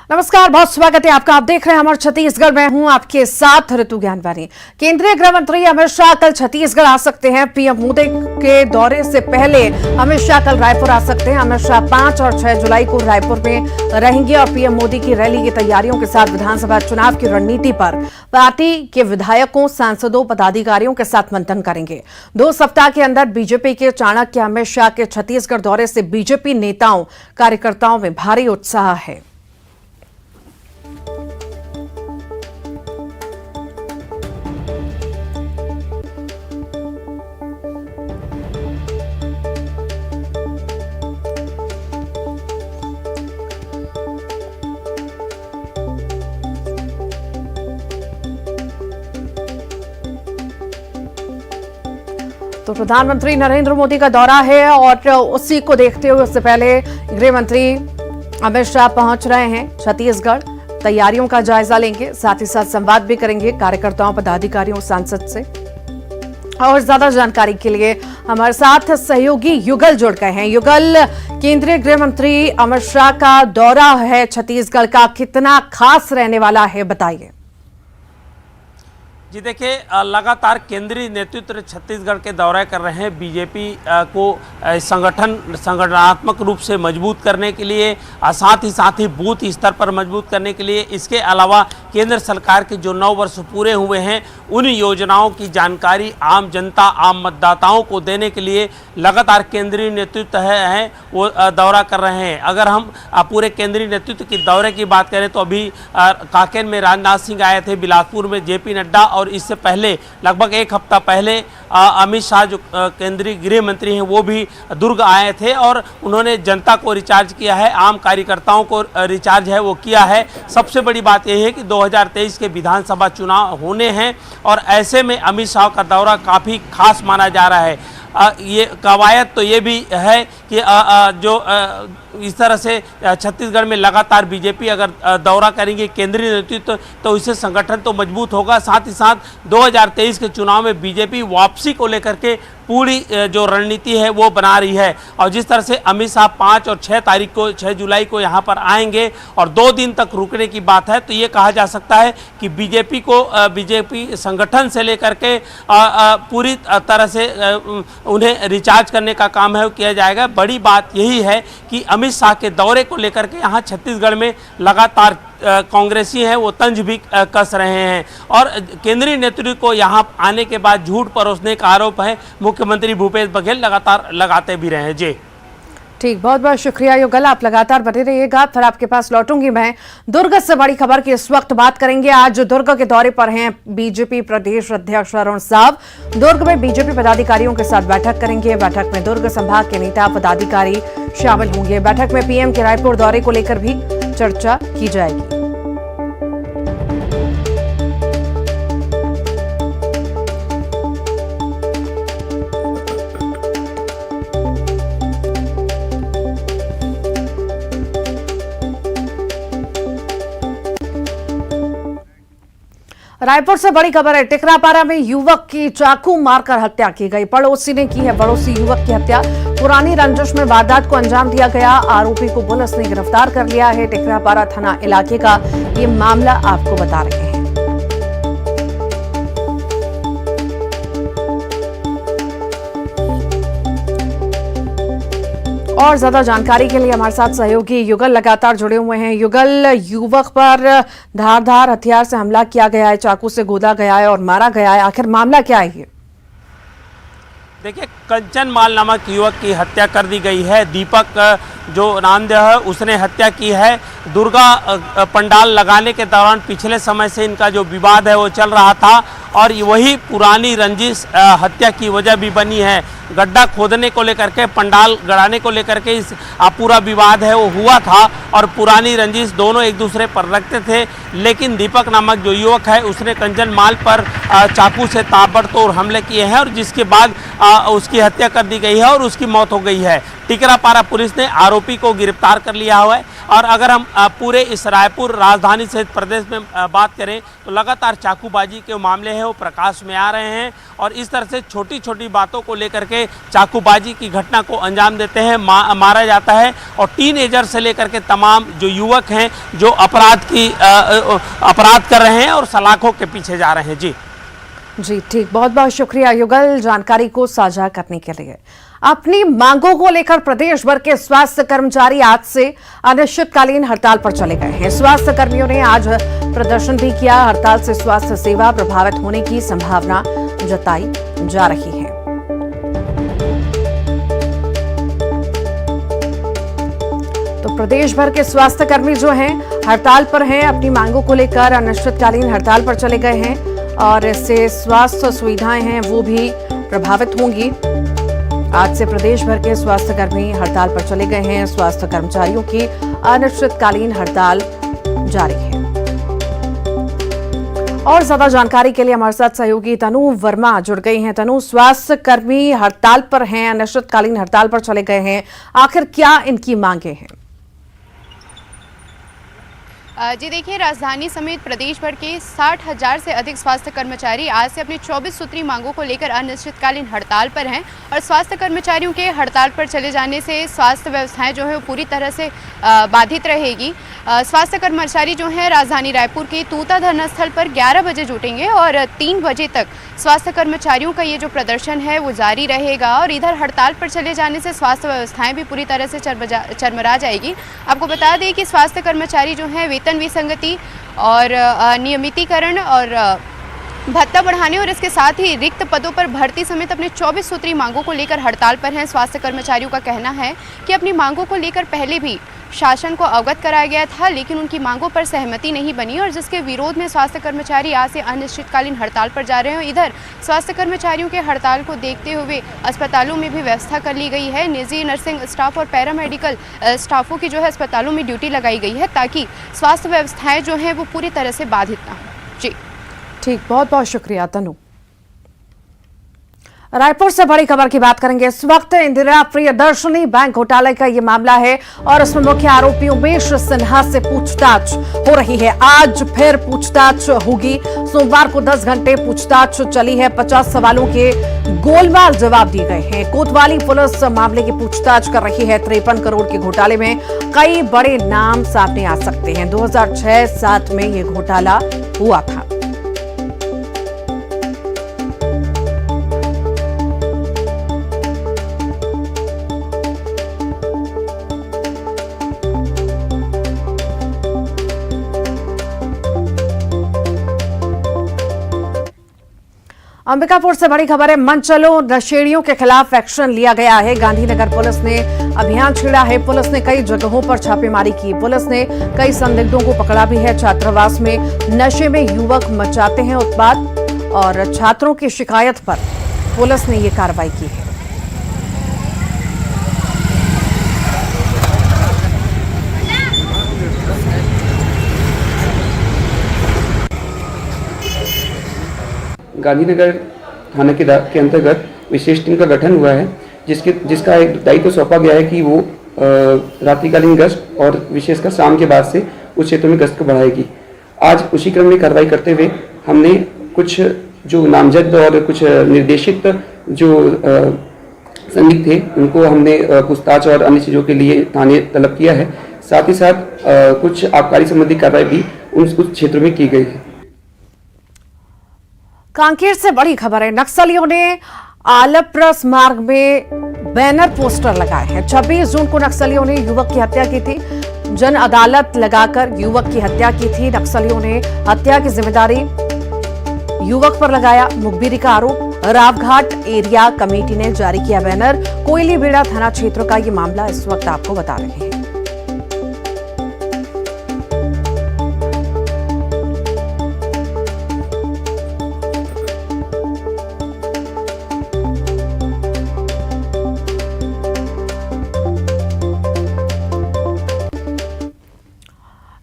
नमस्कार, बहुत स्वागत है आपका। आप देख रहे हैं अमर छत्तीसगढ़। मैं हूं आपके साथ ऋतु ज्ञानवानी। केंद्रीय गृह मंत्री अमित शाह कल छत्तीसगढ़ आ सकते हैं। पीएम मोदी के दौरे से पहले अमित शाह कल रायपुर आ सकते हैं। अमित शाह 5 और 6 जुलाई को रायपुर में रहेंगे और पीएम मोदी की रैली की तैयारियों के साथ विधानसभा चुनाव की रणनीति पर पार्टी के विधायकों, सांसदों, पदाधिकारियों के साथ मंथन करेंगे। 2 सप्ताह के अंदर बीजेपी के चाणक्य अमित शाह के छत्तीसगढ़ दौरे से बीजेपी नेताओं, कार्यकर्ताओं में भारी उत्साह है। तो प्रधानमंत्री नरेंद्र मोदी का दौरा है और उसी को देखते हुए उससे पहले गृह मंत्री अमित शाह पहुंच रहे हैं छत्तीसगढ़। तैयारियों का जायजा लेंगे, साथ ही साथ संवाद भी करेंगे कार्यकर्ताओं, पदाधिकारियों, सांसद से। और ज्यादा जानकारी के लिए हमारे साथ सहयोगी युगल जुड़ गए हैं। युगल, केंद्रीय गृह मंत्री अमित शाह का दौरा है छत्तीसगढ़ का, कितना खास रहने वाला है, बताइए। जी देखिए, लगातार केंद्रीय नेतृत्व छत्तीसगढ़ के दौरे कर रहे हैं। बीजेपी को संगठनात्मक रूप से मजबूत करने के लिए, साथ ही बूथ स्तर पर मजबूत करने के लिए, इसके अलावा केंद्र सरकार के जो 9 वर्ष पूरे हुए हैं उन योजनाओं की जानकारी आम जनता, आम मतदाताओं को देने के लिए लगातार केंद्रीय नेतृत्व है वो दौरा कर रहे हैं। अगर हम पूरे केंद्रीय नेतृत्व के दौरे की बात करें तो अभी कांकेर में राजनाथ सिंह आए थे, बिलासपुर में जेपी नड्डा, और इससे पहले लगभग 1 हफ्ता पहले अमित शाह जो केंद्रीय गृह मंत्री हैं वो भी दुर्ग आए थे और उन्होंने जनता को रिचार्ज किया है, आम कार्यकर्ताओं को रिचार्ज है वो किया है। सबसे बड़ी बात यह है कि 2023 के विधानसभा चुनाव होने हैं और ऐसे में अमित शाह का दौरा काफ़ी खास माना जा रहा है। ये कवायद तो ये भी है कि इस तरह से छत्तीसगढ़ में लगातार बीजेपी अगर दौरा करेंगे केंद्रीय नेतृत्व तो इससे संगठन तो मजबूत होगा। साथ ही साथ 2023 के चुनाव में बीजेपी वापसी को लेकर के पूरी जो रणनीति है वो बना रही है। और जिस तरह से अमित शाह 5 और 6 जुलाई को यहाँ पर आएंगे और 2 दिन तक रुकने की बात है, तो ये कहा जा सकता है कि बीजेपी संगठन से लेकर के पूरी तरह से उन्हें रिचार्ज करने का काम है वो किया जाएगा। बड़ी बात यही है कि अमित शाह के दौरे को लेकर के यहाँ छत्तीसगढ़ में लगातार कांग्रेसी हैं वो तंज भी कस रहे हैं और केंद्रीय नेतृत्व को यहाँ आने के बाद झूठ परोसने का आरोप है मुख्यमंत्री भूपेश बघेल लगातार लगाते भी रहे हैं। जी ठीक, बहुत बहुत शुक्रिया युगल, आप लगातार बने रहिएगा। फिर आपके पास लौटूंगी मैं। दुर्ग से बड़ी खबर की इस वक्त बात करेंगे। आज दुर्ग के दौरे पर हैं बीजेपी प्रदेश अध्यक्ष अरुण साव। दुर्ग में बीजेपी पदाधिकारियों के साथ बैठक करेंगे। बैठक में दुर्ग संभाग के नेता, पदाधिकारी शामिल होंगे। बैठक में पीएम के रायपुर दौरे को लेकर भी चर्चा की जाएगी। रायपुर से बड़ी खबर है। टिकरापारा में युवक की चाकू मारकर हत्या की गई। पड़ोसी ने की है पड़ोसी युवक की हत्या। पुरानी रंजिश में वारदात को अंजाम दिया गया। आरोपी को पुलिस ने गिरफ्तार कर लिया है। टिकरापारा थाना इलाके का ये मामला आपको बता रहे हैं। और ज्यादा जानकारी के लिए हमारे साथ सहयोगी युगल लगातार जुड़े हुए हैं। युगल, युवक पर धारदार हथियार से हमला किया गया है, चाकू से गोदा गया है और मारा गया है, आखिर मामला क्या है ये? देखिए, कंचन माल नामक युवक की हत्या कर दी गई है। दीपक जो नामदेव है उसने हत्या की है। दुर्गा पंडाल लगाने के दौरान पिछले समय से इनका जो विवाद है वो चल रहा था और वही पुरानी रंजिश हत्या की वजह भी बनी है। गड्ढा खोदने को लेकर के, पंडाल गड़ाने को लेकर के इस पूरा विवाद है वो हुआ था और पुरानी रंजिश दोनों एक दूसरे पर रखते थे। लेकिन दीपक नामक जो युवक है उसने कंचन माल पर चाकू से ताबड़तोड़ हमले किए हैं और जिसके बाद उसकी हत्या कर दी गई है और उसकी मौत हो गई है। टिकरापारा पुलिस ने आरोपी को गिरफ्तार कर लिया हुआ है। और अगर हम पूरे इस रायपुर राजधानी सहित प्रदेश में बात करें तो लगातार चाकूबाजी के मामले हैं वो प्रकाश में आ रहे हैं और इस तरह से छोटी छोटी बातों को लेकर के चाकूबाजी की घटना को अंजाम देते हैं, मारा जाता है। और टीनेजर से लेकर के तमाम जो युवक हैं जो अपराध कर रहे हैं और सलाखों के पीछे जा रहे हैं। जी ठीक, बहुत बहुत शुक्रिया युगल जानकारी को साझा करने के लिए। अपनी मांगों को लेकर प्रदेश भर के स्वास्थ्य कर्मचारी आज से अनिश्चितकालीन हड़ताल पर चले गए हैं। स्वास्थ्य कर्मियों ने आज प्रदर्शन भी किया। हड़ताल से स्वास्थ्य सेवा प्रभावित होने की संभावना जताई जा रही है। तो प्रदेश भर के स्वास्थ्य कर्मी जो हैं हड़ताल पर हैं, अपनी मांगों को लेकर अनिश्चितकालीन हड़ताल पर चले गए हैं और इससे स्वास्थ्य सुविधाएं हैं वो भी प्रभावित होंगी। आज से प्रदेश भर के स्वास्थ्य कर्मी हड़ताल पर चले गए हैं। स्वास्थ्य कर्मचारियों की अनिश्चितकालीन हड़ताल जारी है। और ज्यादा जानकारी के लिए हमारे साथ सहयोगी तनु वर्मा जुड़ गई हैं। तनु, स्वास्थ्य कर्मी हड़ताल पर हैं, अनिश्चितकालीन हड़ताल पर चले गए हैं, आखिर क्या इनकी मांगे हैं? जी देखिए, राजधानी समेत प्रदेश भर के 60,000 से अधिक स्वास्थ्य कर्मचारी आज से अपनी 24 सूत्री मांगों को लेकर अनिश्चितकालीन हड़ताल पर हैं और स्वास्थ्य कर्मचारियों के हड़ताल पर चले जाने से स्वास्थ्य व्यवस्थाएं जो है वो पूरी तरह से बाधित रहेगी। स्वास्थ्य कर्मचारी जो हैं राजधानी रायपुर के तूता धरना स्थल पर 11 बजे जुटेंगे और 3 बजे तक स्वास्थ्य कर्मचारियों का ये जो प्रदर्शन है वो जारी रहेगा। और इधर हड़ताल पर चले जाने से स्वास्थ्य व्यवस्थाएं भी पूरी तरह से चरमरा जाएगी। आपको बता दें कि स्वास्थ्य कर्मचारी जो हैं वेतन विसंगति और नियमितीकरण और भत्ता बढ़ाने और इसके साथ ही रिक्त पदों पर भर्ती समेत अपने 24 सूत्री मांगों को लेकर हड़ताल पर हैं। स्वास्थ्य कर्मचारियों का कहना है कि अपनी मांगों को लेकर पहले भी शासन को अवगत कराया गया था, लेकिन उनकी मांगों पर सहमति नहीं बनी और जिसके विरोध में स्वास्थ्य कर्मचारी आज से अनिश्चितकालीन हड़ताल पर जा रहे हैं। इधर स्वास्थ्य कर्मचारियों के हड़ताल को देखते हुए अस्पतालों में भी व्यवस्था कर ली गई है। निजी नर्सिंग स्टाफ और पैरामेडिकल स्टाफों की जो है अस्पतालों में ड्यूटी लगाई गई है ताकि स्वास्थ्य व्यवस्थाएं जो हैं वो पूरी तरह से बाधित ना हो। जी ठीक, बहुत बहुत शुक्रिया तनु। रायपुर से बड़ी खबर की बात करेंगे। इस वक्त इंदिरा प्रियदर्शनी बैंक घोटाले का ये मामला है और इसमें मुख्य आरोपी उमेश सिन्हा से पूछताछ हो रही है। आज फिर पूछताछ होगी। सोमवार को 10 घंटे पूछताछ चली है। 50 सवालों के गोलमाल जवाब दिए गए हैं। कोतवाली पुलिस मामले की पूछताछ कर रही है। 53 करोड़ के घोटाले में कई बड़े नाम सामने आ सकते हैं। 2006-7 में ये घोटाला हुआ था। अंबिकापुर से बड़ी खबर है। मन चलो नशेड़ियों के खिलाफ एक्शन लिया गया है। गांधीनगर पुलिस ने अभियान छेड़ा है। पुलिस ने कई जगहों पर छापेमारी की। पुलिस ने कई संदिग्धों को पकड़ा भी है। छात्रावास में नशे में युवक मचाते हैं उत्पात और छात्रों की शिकायत पर पुलिस ने ये कार्रवाई की है। गांधीनगर थाने के अंतर्गत विशेष टीम का गठन हुआ है जिसका एक दायित्व सौंपा गया है कि वो रात्रिकालीन गश्त और विशेषकर शाम के बाद से उस क्षेत्र में गश्त को बढ़ाएगी। आज उसी क्रम में कार्रवाई करते हुए हमने कुछ जो नामजद और कुछ निर्देशित जो संदिग्ध थे उनको हमने पूछताछ और अन्य चीज़ों के लिए थाने तलब किया है। साथ ही साथ कुछ आबकारी संबंधी कार्रवाई भी उस क्षेत्रों में की गई है। कांकेर से बड़ी खबर है। नक्सलियों ने आलप्रस मार्ग में बैनर पोस्टर लगाए हैं। 26 जून को नक्सलियों ने युवक की हत्या की थी। जन अदालत लगाकर युवक की हत्या की थी। नक्सलियों ने हत्या की जिम्मेदारी युवक पर लगाया। मुखबिरी का आरोप। रावघाट एरिया कमेटी ने जारी किया बैनर। कोयलीबेड़ा थाना क्षेत्र का ये मामला इस वक्त आपको बता रहे हैं।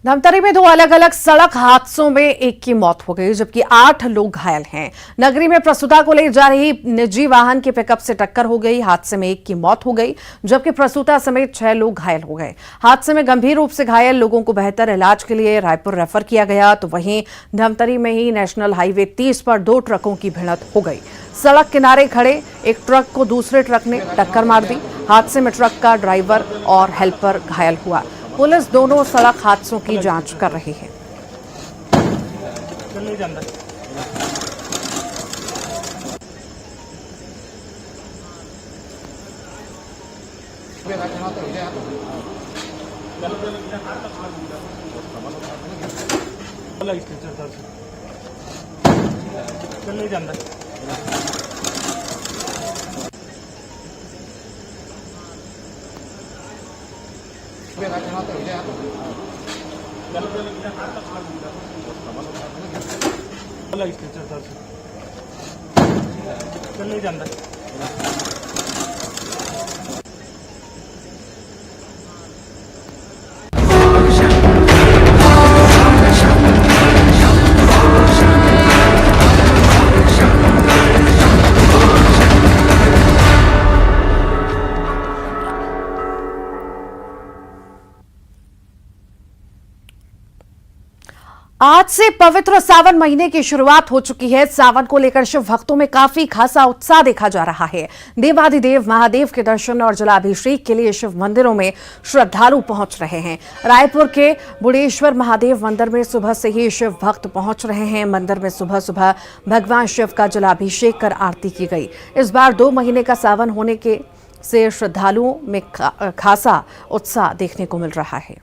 धमतरी में 2 अलग अलग सड़क हादसों में एक की मौत हो गई जबकि 8 लोग घायल हैं। नगरी में प्रसूता को ले जा रही निजी वाहन की पिकअप से टक्कर हो गई। हादसे में एक की मौत हो गई जबकि प्रसूता समेत 6 लोग घायल हो गए। हादसे में गंभीर रूप से घायल लोगों को बेहतर इलाज के लिए रायपुर रेफर किया गया। तो वहीं धमतरी में ही नेशनल हाईवे 30 पर 2 ट्रकों की भिड़ंत हो गई। सड़क किनारे खड़े एक ट्रक को दूसरे ट्रक ने टक्कर मार दी। हादसे में ट्रक का ड्राइवर और हेल्पर घायल हुआ। पुलिस दोनों सड़क हादसों की जांच कर रही है। आज से पवित्र सावन महीने की शुरुआत हो चुकी है। सावन को लेकर शिव भक्तों में काफी खासा उत्साह देखा जा रहा है। देवाधिदेव महादेव के दर्शन और जलाभिषेक के लिए शिव मंदिरों में श्रद्धालु पहुंच रहे हैं। रायपुर के बुढ़ेश्वर महादेव मंदिर में सुबह से ही शिव भक्त पहुंच रहे हैं। मंदिर में सुबह सुबह भगवान शिव का जलाभिषेक कर आरती की गई। इस बार 2 महीने का सावन होने के से श्रद्धालुओं में खासा उत्साह देखने को मिल रहा है।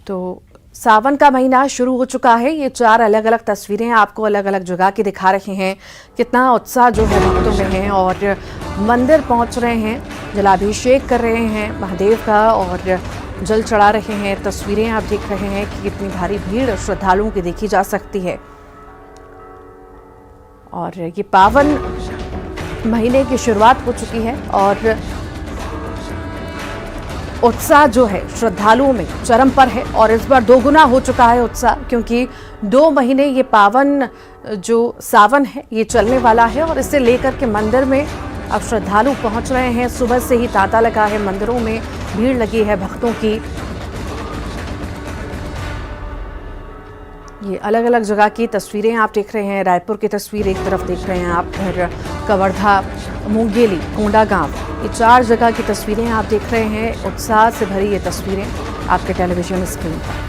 तो सावन का महीना शुरू हो चुका है। ये 4 अलग अलग तस्वीरें आपको अलग अलग जगह की दिखा रहे हैं। कितना उत्साह जो है भक्तों में है और मंदिर पहुंच रहे हैं, जलाभिषेक कर रहे हैं महादेव का और जल चढ़ा रहे हैं। तस्वीरें आप देख रहे हैं कि कितनी भारी भीड़ श्रद्धालुओं की देखी जा सकती है। और ये पावन महीने की शुरुआत हो चुकी है और उत्साह जो है श्रद्धालुओं में चरम पर है और इस बार 2 गुना हो चुका है उत्साह, क्योंकि 2 महीने ये पावन जो सावन है ये चलने वाला है और इसे लेकर के मंदिर में अब श्रद्धालु पहुंच रहे हैं। सुबह से ही तांता लगा है, मंदिरों में भीड़ लगी है भक्तों की। ये अलग अलग जगह की तस्वीरें आप देख रहे हैं। रायपुर की तस्वीर एक तरफ देख रहे हैं आप, फिर कवर्धा, मुंगेली, कोंडा गांव, ये 4 जगह की तस्वीरें आप देख रहे हैं। उत्साह से भरी ये तस्वीरें आपके टेलीविजन स्क्रीन पर।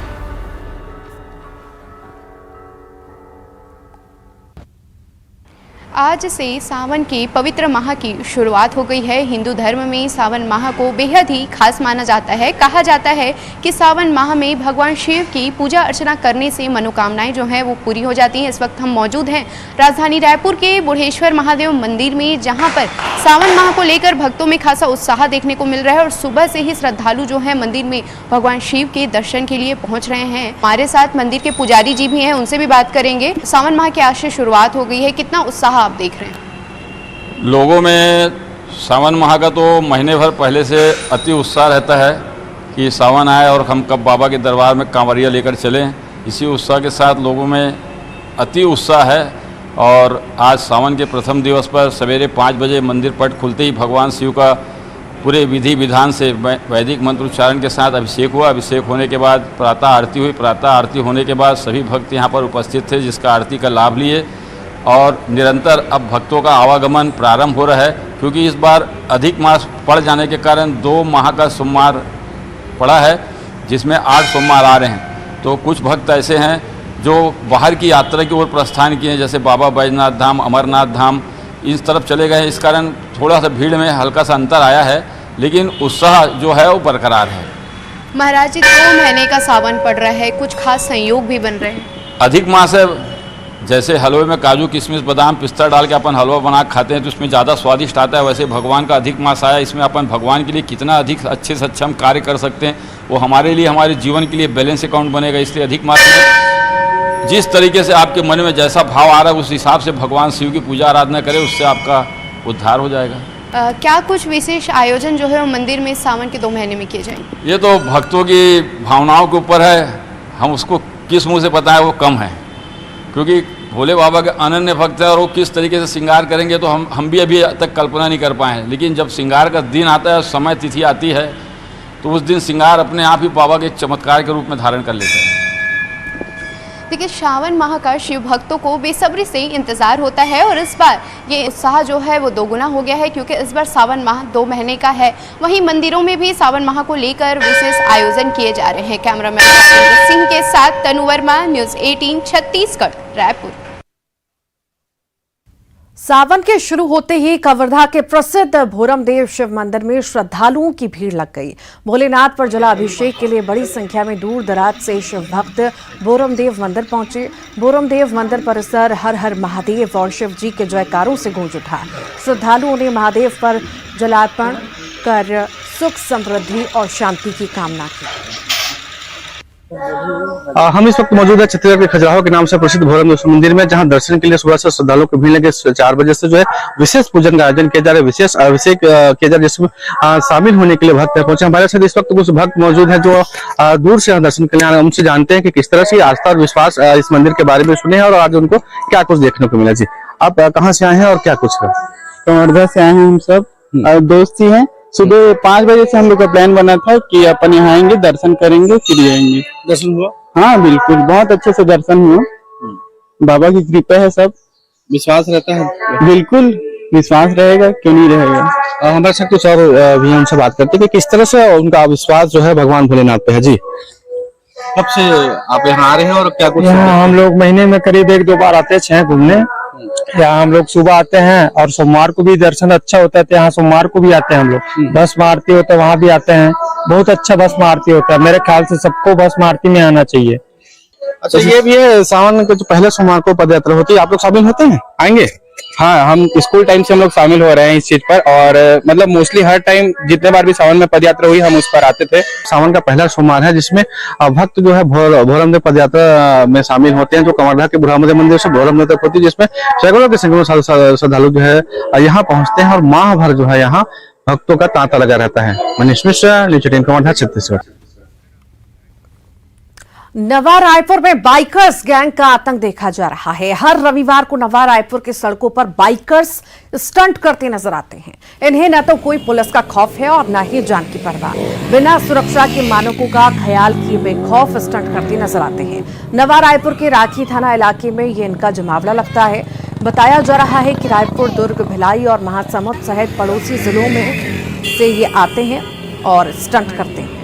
आज से सावन के पवित्र माह की शुरुआत हो गई है। हिंदू धर्म में सावन माह को बेहद ही खास माना जाता है। कहा जाता है कि सावन माह में भगवान शिव की पूजा अर्चना करने से मनोकामनाएं जो हैं वो पूरी हो जाती हैं। इस वक्त हम मौजूद हैं राजधानी रायपुर के बुढ़ेश्वर महादेव मंदिर में, जहां पर सावन माह को लेकर भक्तों में खासा उत्साह देखने को मिल रहा है और सुबह से ही श्रद्धालु जो है मंदिर में भगवान शिव के दर्शन के लिए पहुँच रहे हैं। हमारे साथ मंदिर के पुजारी जी भी हैं, उनसे भी बात करेंगे। सावन माह की आज से शुरुआत हो गई है, कितना उत्साह आप देख रहे हैं? लोगों में सावन माह का तो महीने भर पहले से अति उत्साह रहता है कि सावन आए और हम कब बाबा के दरबार में कांवरिया लेकर चलें। इसी उत्साह के साथ लोगों में अति उत्साह है और आज सावन के प्रथम दिवस पर सवेरे 5 बजे मंदिर पट खुलते ही भगवान शिव का पूरे विधि विधान से वैदिक मंत्रोच्चारण के साथ अभिषेक हुआ। अभिषेक होने के बाद प्रातः आरती हुई। प्रातः आरती होने के बाद सभी भक्त यहाँ पर उपस्थित थे, जिसका आरती का लाभ लिए और निरंतर अब भक्तों का आवागमन प्रारंभ हो रहा है, क्योंकि इस बार अधिक मास पड़ जाने के कारण 2 माह का सोमवार पड़ा है, जिसमें 8 सोमवार आ रहे हैं। तो कुछ भक्त ऐसे हैं जो बाहर की यात्रा की ओर प्रस्थान किए हैं, जैसे बाबा बैजनाथ धाम, अमरनाथ धाम, इस तरफ चले गए। इस कारण थोड़ा सा भीड़ में हल्का सा अंतर आया है, लेकिन उत्साह जो है वो बरकरार है। महाराज जी, 2 महीने का सावन पड़ रहा है, कुछ खास संयोग भी बन रहे हैं। अधिक मास है, जैसे हलवे में काजू किशमिश बादाम पिस्ता डाल के अपन हलवा बना खाते हैं तो उसमें ज़्यादा स्वादिष्ट आता है, वैसे भगवान का अधिक मास आया। इसमें अपन भगवान के लिए कितना अधिक अच्छे से अच्छा हम कार्य कर सकते हैं, वो हमारे लिए, हमारे जीवन के लिए बैलेंस अकाउंट बनेगा। इसलिए अधिक मास में जिस तरीके से आपके मन में जैसा भाव आ रहा है उस हिसाब से भगवान शिव की पूजा आराधना करें, उससे आपका उद्धार हो जाएगा। क्या कुछ विशेष आयोजन जो है वो मंदिर में सावन के 2 महीने में किए जाएंगे? ये तो भक्तों की भावनाओं के ऊपर है, हम उसको किस मुंह से पता है वो कम है, क्योंकि भोले बाबा के अनन्य भक्त है और वो किस तरीके से श्रृंगार करेंगे तो हम भी अभी तक कल्पना नहीं कर पाए हैं। लेकिन जब श्रृंगार का दिन आता है, समय तिथि आती है, तो उस दिन श्रृंगार अपने आप ही बाबा के चमत्कार के रूप में धारण कर लेते हैं। देखिए, श्रावण माह का शिव भक्तों को बेसब्री से इंतजार होता है और इस बार ये उत्साह जो है वो दोगुना हो गया है, क्योंकि इस बार सावन माह 2 महीने का है। वहीं मंदिरों में भी सावन माह को लेकर विशेष आयोजन किए जा रहे हैं। कैमरामैन राजेंद्र सिंह के साथ तनु वर्मा, न्यूज़ 18 छत्तीसगढ़, रायपुर। सावन के शुरू होते ही कवर्धा के प्रसिद्ध भोरमदेव शिव मंदिर में श्रद्धालुओं की भीड़ लग गई। भोलेनाथ पर जलाभिषेक के लिए बड़ी संख्या में दूर दराज से शिव भक्त भोरमदेव मंदिर पहुंचे। भोरमदेव मंदिर परिसर हर हर महादेव और शिव जी के जयकारों से गूंज उठा। श्रद्धालुओं ने महादेव पर जलार्पण कर सुख समृद्धि और शांति की कामना की। हम इस वक्त मौजूद है छत्तीसगढ़ के खजुराहो के नाम से प्रसिद्ध भोरमदेव मंदिर में, जहां दर्शन के लिए सुबह से श्रद्धालुओं की भीड़ लगे। 4 बजे से जो है विशेष पूजन का आयोजन किया जा रहा है, विशेष अभिषेक किया जा रहा है, जिसमें शामिल होने के लिए भक्त पहुंचे। हमारे साथ इस वक्त कुछ भक्त मौजूद है जो दूर से दर्शन के लिए आए। उनसे जानते हैं कि किस तरह से आस्था और विश्वास इस मंदिर के बारे में सुने हैं और आज उनको क्या कुछ देखने को मिला। जी, आप कहाँ से आए हैं और क्या कुछ है? कवर्धा से आए हैं हम सब, दोस्त ही हैं। सुबह 5 बजे से हम लोग का प्लान बना था कि अपन यहाँ आएंगे, दर्शन करेंगे, फिर जाएंगे। दर्शन हुआ? हाँ बिल्कुल, बहुत अच्छे से दर्शन हुआ। बाबा की कृपा है, सब विश्वास रहता है? बिल्कुल विश्वास रहेगा, क्यों नहीं रहेगा। हमारे साथ कुछ और भी उनसे बात करते हैं कि किस तरह से उनका विश्वास जो है भगवान भोलेनाथ पे है। जी, कब से आप यहाँ आ रहे हैं और क्या कुछ? यहाँ हम लोग महीने में करीब 1-2 बार आते हैं घूमने। यहाँ हम लोग सुबह आते हैं और सोमवार को भी दर्शन अच्छा होता है, तो यहाँ सोमवार को भी आते हैं हम लोग। भस्म आरती होता है, वहाँ भी आते हैं। बहुत अच्छा भस्म आरती होता है, मेरे ख्याल से सबको भस्म आरती में आना चाहिए। अच्छा, ये भी है सावन के जो पहले सोमवार को पद यात्रा होती है, आप लोग शामिल होते हैं? आएंगे? हाँ, हम स्कूल टाइम से हम लोग शामिल हो रहे हैं इस चीज पर, और मतलब मोस्टली हर टाइम जितने बार भी सावन में पद यात्रा हुई हम उस पर आते थे। सावन का पहला सोमवार है जिसमें भक्त जो है भोरमदेव पद यात्रा में शामिल होते हैं, जो कवर्धा के भोरमदेव मंदिर से भोरमदेव तक होती है, जिसमें सैकड़ों की संख्या में श्रद्धालु जो है यहाँ पहुंचते हैं और माह भर जो है यहाँ भक्तों का तांता लगा रहता है। मनीष मिश्रा, न्यूज़ 18 कवर्धा, छत्तीसगढ़। नवा रायपुर में बाइकर्स गैंग का आतंक देखा जा रहा है। हर रविवार को नवा रायपुर के सड़कों पर बाइकर्स स्टंट करते नजर आते हैं। इन्हें न तो कोई पुलिस का खौफ है और न ही जान की परवाह। बिना सुरक्षा के मानकों का ख्याल किए बेखौफ स्टंट करते नजर आते हैं। नवा रायपुर के राखी थाना इलाके में ये इनका जमावड़ा लगता है। बताया जा रहा है कि रायपुर, दुर्ग, भिलाई और महासमुंद सहित पड़ोसी जिलों में से ये आते हैं और स्टंट करते हैं।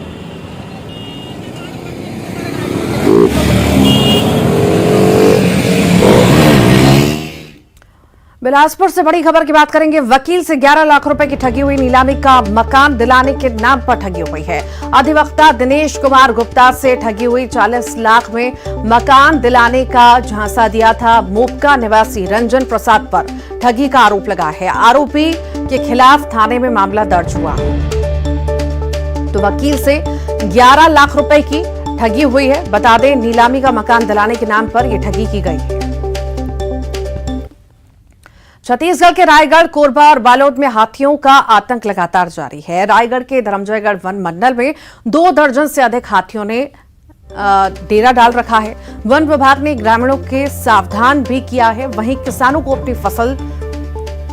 बिलासपुर से बड़ी खबर की बात करेंगे। वकील से 11 लाख रुपए की ठगी हुई। नीलामी का मकान दिलाने के नाम पर ठगी हुई है। अधिवक्ता दिनेश कुमार गुप्ता से ठगी हुई। 40 लाख में मकान दिलाने का झांसा दिया था। मोपका निवासी रंजन प्रसाद पर ठगी का आरोप लगा है। आरोपी के खिलाफ थाने में मामला दर्ज हुआ। तो वकील से 11 लाख रुपए की ठगी हुई है। बता दें, नीलामी का मकान दिलाने के नाम पर यह ठगी की गई है। छत्तीसगढ़ के रायगढ़, कोरबा और बालोद में हाथियों का आतंक लगातार जारी है। रायगढ़ के धर्मजयगढ़ वन मंडल में 2 दर्जन से अधिक हाथियों ने डेरा डाल रखा है। वन विभाग ने ग्रामीणों के सावधान भी किया है। वहीं किसानों को अपनी फसल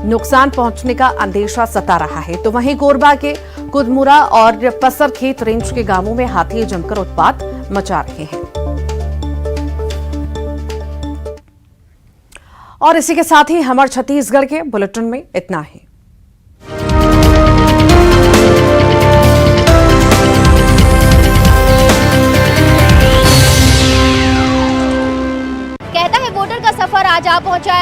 नुकसान पहुंचने का अंदेशा सता रहा है। तो वहीं कोरबा के कुदमुरा और पसरखेत रेंज के गांवों में हाथी जमकर उत्पात मचा रहे हैं। और इसी के साथ ही हमारे छत्तीसगढ़ के बुलेटिन में इतना ही। कहता है वोटर का सफर आज आ पहुंचा है